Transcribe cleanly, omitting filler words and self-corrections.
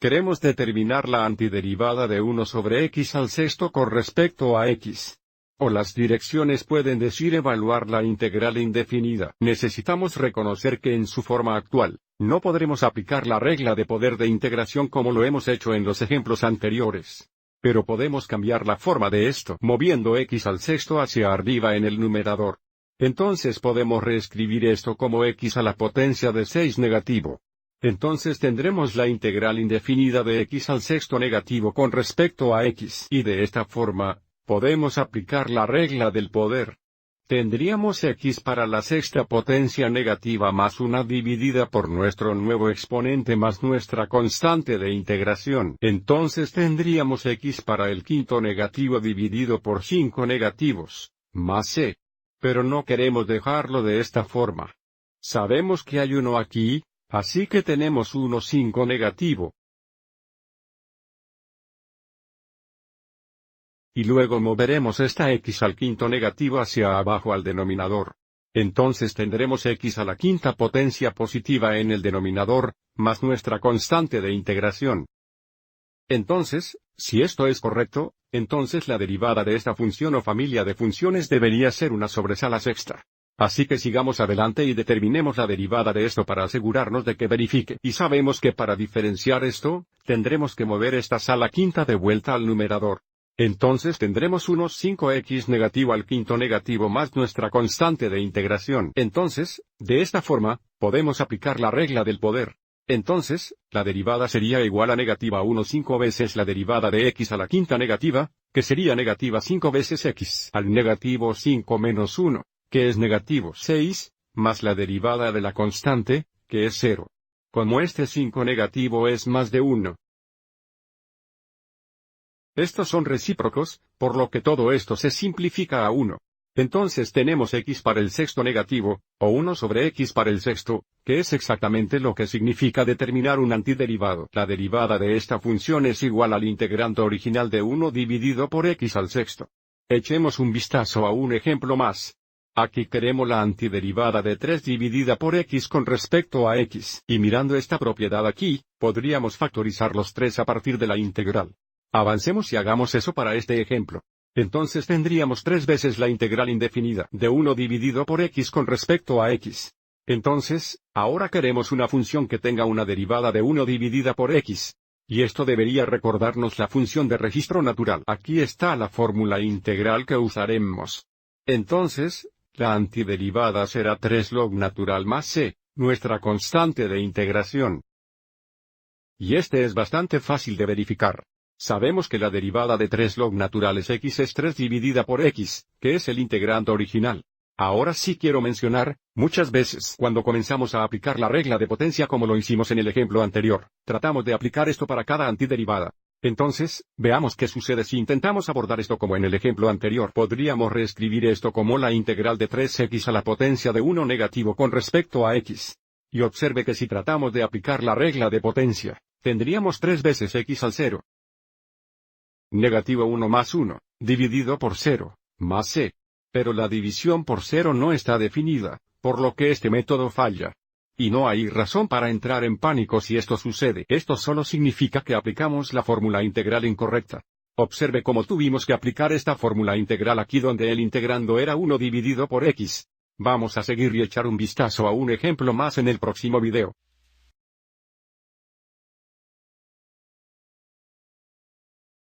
Queremos determinar la antiderivada de 1 sobre x al sexto con respecto a x. O las direcciones pueden decir evaluar la integral indefinida. Necesitamos reconocer que en su forma actual, no podremos aplicar la regla de poder de integración como lo hemos hecho en los ejemplos anteriores. Pero podemos cambiar la forma de esto moviendo x al sexto hacia arriba en el numerador. Entonces podemos reescribir esto como x a la potencia de 6 negativo. Entonces tendremos la integral indefinida de x al sexto negativo con respecto a x. Y de esta forma, podemos aplicar la regla del poder. Tendríamos x para la sexta potencia negativa más 1 dividida por nuestro nuevo exponente más nuestra constante de integración. Entonces tendríamos x para el quinto negativo dividido por 5 negativos, más c. Pero no queremos dejarlo de esta forma. Sabemos que hay 1 aquí, así que tenemos 1 5 negativo. Y luego moveremos esta x al quinto negativo hacia abajo al denominador. Entonces tendremos x a la quinta potencia positiva en el denominador, más nuestra constante de integración. Entonces, si esto es correcto, entonces la derivada de esta función o familia de funciones debería ser 1 sobre a la sexta. Así que sigamos adelante y determinemos la derivada de esto para asegurarnos de que verifique. Y sabemos que para diferenciar esto, tendremos que mover esta a la quinta de vuelta al numerador. Entonces tendremos 1 5x negativo al quinto negativo más nuestra constante de integración. Entonces, de esta forma, podemos aplicar la regla del poder. Entonces, la derivada sería igual a negativa 1 5 veces la derivada de x a la quinta negativa, que sería negativa 5 veces x al negativo 5 menos 1, que es negativo 6, más la derivada de la constante, que es 0. Como este 5 negativo es más de 1. Estos son recíprocos, por lo que todo esto se simplifica a 1. Entonces tenemos x para el sexto negativo, o 1 sobre x para el sexto, que es exactamente lo que significa determinar un antiderivado. La derivada de esta función es igual al integrando original de 1 dividido por x al sexto. Echemos un vistazo a un ejemplo más. Aquí queremos la antiderivada de 3 dividida por x con respecto a x. Y mirando esta propiedad aquí, podríamos factorizar los 3 a partir de la integral. Avancemos y hagamos eso para este ejemplo. Entonces tendríamos 3 veces la integral indefinida de 1 dividido por x con respecto a x. Entonces, ahora queremos una función que tenga una derivada de 1 dividida por x. Y esto debería recordarnos la función de registro natural. Aquí está la fórmula integral que usaremos. Entonces, la antiderivada será 3 log natural más c, nuestra constante de integración. Y este es bastante fácil de verificar. Sabemos que la derivada de 3 log naturales x es 3 dividida por x, que es el integrando original. Ahora sí quiero mencionar, muchas veces cuando comenzamos a aplicar la regla de potencia como lo hicimos en el ejemplo anterior, tratamos de aplicar esto para cada antiderivada. Entonces, veamos qué sucede si intentamos abordar esto como en el ejemplo anterior. Podríamos reescribir esto como la integral de 3x a la potencia de 1 negativo con respecto a x. Y observe que si tratamos de aplicar la regla de potencia, tendríamos 3 veces x al 0. Negativo 1 más 1, dividido por 0, más c. Pero la división por 0 no está definida, por lo que este método falla. Y no hay razón para entrar en pánico si esto sucede. Esto solo significa que aplicamos la fórmula integral incorrecta. Observe cómo tuvimos que aplicar esta fórmula integral aquí donde el integrando era 1 dividido por x. Vamos a seguir y echar un vistazo a un ejemplo más en el próximo video.